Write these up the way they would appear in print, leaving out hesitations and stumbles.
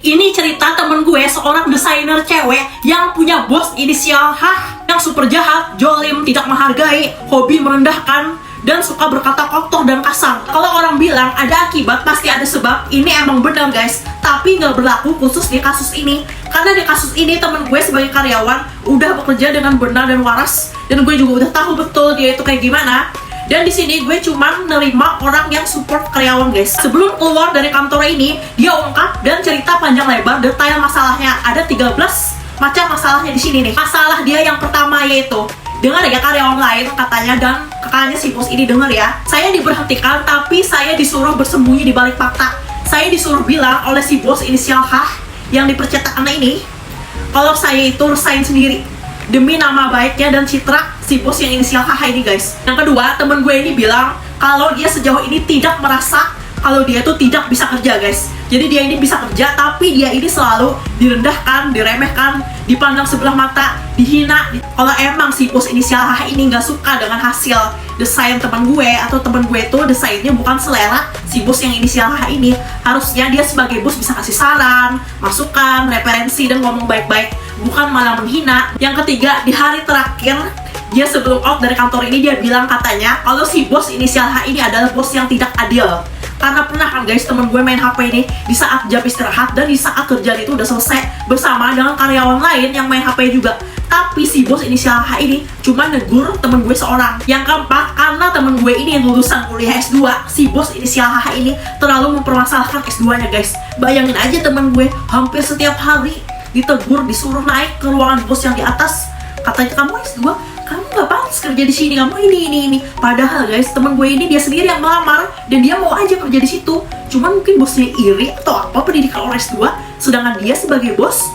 Ini cerita temen gue, seorang desainer cewek yang punya bos inisial H, yang super jahat, jolim, tidak menghargai, hobi merendahkan, dan suka berkata kotor dan kasar. Kalau orang bilang ada akibat, pasti ada sebab. Ini emang benar guys, tapi nggak berlaku khusus di kasus ini. Karena di kasus ini temen gue sebagai karyawan udah bekerja dengan benar dan waras, dan gue juga udah tahu betul dia itu kayak gimana. Dan di sini gue cuma nerima orang yang support karyawan guys. Sebelum keluar dari kantor ini, dia ungkap dan cerita panjang lebar detail masalahnya. Ada 13 macam masalahnya di sini nih. Masalah dia yang pertama yaitu, dengar ya karyawan lain katanya, dan kakaknya si bos ini denger ya. Saya diberhentikan tapi saya disuruh bersembunyi di balik fakta. Saya disuruh bilang oleh si bos inisial H yang dipercetakan ini, kalau saya itu resign sendiri demi nama baiknya dan citra si bos yang inisial HH ini guys. Yang kedua, temen gue ini bilang kalau dia sejauh ini tidak merasa kalau dia tuh tidak bisa kerja guys. Jadi dia ini bisa kerja, tapi dia ini selalu direndahkan, diremehkan, dipandang sebelah mata, dihina. Kalau emang si bos inisial HH ini nggak suka dengan hasil desain teman gue, atau temen gue tuh desainnya bukan selera si bos yang inisial HH ini, harusnya dia sebagai bos bisa kasih saran, masukan, referensi, dan ngomong baik-baik, bukan malah menghina. Yang ketiga, di hari terakhir dia sebelum out dari kantor ini, dia bilang katanya kalau si bos inisial H ini adalah bos yang tidak adil. Karena pernah kan guys, temen gue main HP ini di saat jam istirahat, dan di saat kerjaan itu udah selesai bersama dengan karyawan lain yang main HP juga. Tapi si bos inisial H ini cuma negur temen gue seorang. Yang keempat, karena temen gue ini yang lulusan kuliah S2, si bos inisial H ini terlalu mempermasalahkan S2-nya guys. Bayangin aja temen gue hampir setiap hari ditegur, disuruh naik ke ruangan bos yang di atas. Katanya, kamu S2, kamu gak pantas kerja di sini, kamu ini. Padahal guys, temen gue ini dia sendiri yang melamar dan dia mau aja kerja di situ. Cuman mungkin bosnya iri atau apa, pendidikan orang S2, sedangkan dia sebagai bos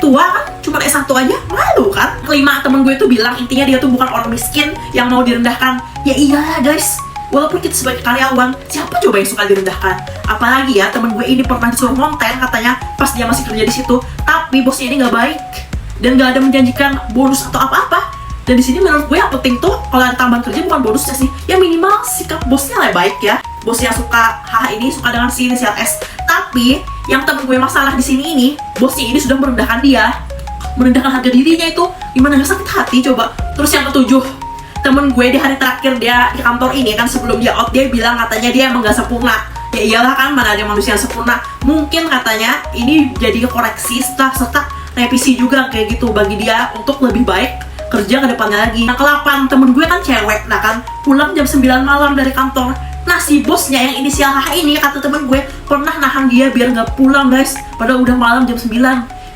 tua kan, cuma S1 aja, malu kan. Kelima, temen gue tuh bilang intinya dia tuh bukan orang miskin yang mau direndahkan. Ya iyalah guys, walaupun kita sebagai karyawan, siapa coba yang suka direndahkan? Apalagi ya, temen gue ini pernah disuruh ngonten katanya pas dia masih kerja di situ, tapi bosnya ini nggak baik dan nggak ada menjanjikan bonus atau apa-apa. Dan di sini menurut gue yang penting tuh kalau ada tambahan kerja bukan bonusnya sih, ya minimal sikap bosnya lah baik ya. Bos yang suka HH ini suka dengan si inisial S. Tapi yang temen gue masalah di sini ini, bosnya ini sudah merendahkan dia, merendahkan harga dirinya itu, gimana nggak sakit hati coba. Terus yang ketujuh, temen gue di hari terakhir dia di kantor ini kan, sebelum dia out, dia bilang katanya dia emang gak sempurna. Ya iyalah kan, mana ada manusia yang sempurna. Mungkin katanya ini jadi koreksi serta revisi juga kayak gitu bagi dia untuk lebih baik kerja ke depannya lagi. Yang ke-8, temen gue kan cewek, nah kan pulang jam 9 malam dari kantor. Nah si bosnya yang inisial H ini, kata temen gue, pernah nahan dia biar nggak pulang guys, padahal udah malam jam 9.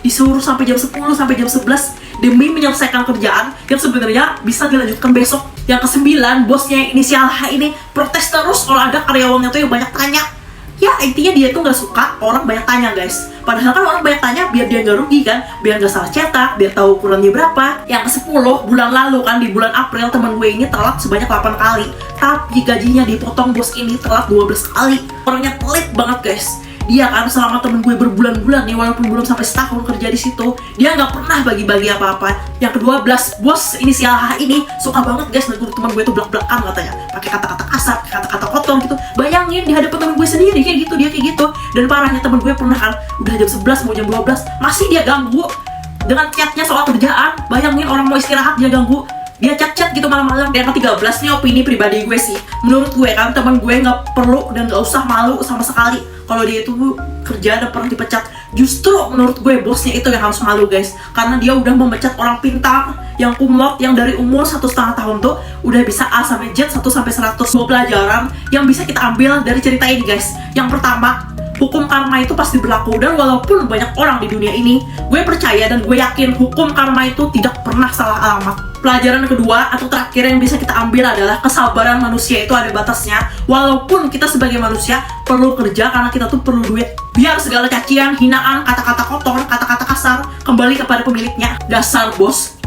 Disuruh sampai jam 10 sampai jam 11 demi menyelesaikan kerjaan yang sebenarnya bisa dilanjutkan besok. Yang ke-9, bosnya yang inisial H ini protes terus kalau ada karyawannya tuh yang banyak tanya. Ya intinya dia tuh nggak suka orang banyak tanya guys. Padahal kan orang banyak tanya biar dia nggak rugi kan, biar nggak salah cetak, biar tahu ukurannya berapa. Yang ke-10, bulan lalu kan, di bulan April, teman gue ini telat sebanyak 8 kali, tapi gajinya dipotong bos ini telat 12 kali. Orangnya pelit banget guys. Dia kan selama temen gue berbulan-bulan nih, walaupun belum sampai setahun kerja di situ, dia nggak pernah bagi-bagi apa-apa. Yang ke-12, bos inisial H ini suka banget guys negur temen gue tuh belak-belakan katanya, pakai kata-kata kasar, kata-kata kotor gitu. Bayangin di hadapan temen gue sendiri kayak gitu, dia kayak gitu. Dan parahnya temen gue pernah kan udah jam 11 mau jam 12 masih dia ganggu dengan chatnya soal kerjaan. Bayangin orang mau istirahat dia ganggu, dia chat-chat gitu malam-malam. Dan ke-13 nih opini pribadi gue sih, menurut gue kan temen gue nggak perlu dan nggak usah malu sama sekali kalau dia itu kerja dan pernah dipecat. Justru menurut gue bosnya itu yang harus malu guys, karena dia udah memecat orang pintar yang kumlot, yang dari umur 1,5 tahun tuh udah bisa A sampai Z 1 sampai 100. Dua pelajaran yang bisa kita ambil dari cerita ini guys. Yang pertama, hukum karma itu pasti berlaku, dan walaupun banyak orang di dunia ini, gue percaya dan gue yakin hukum karma itu tidak pernah salah alamat. Pelajaran kedua atau terakhir yang bisa kita ambil adalah kesabaran manusia itu ada batasnya. Walaupun kita sebagai manusia perlu kerja karena kita tuh perlu duit, biar segala cacian, hinaan, kata-kata kotor, kata-kata kasar kembali kepada pemiliknya. Dasar bos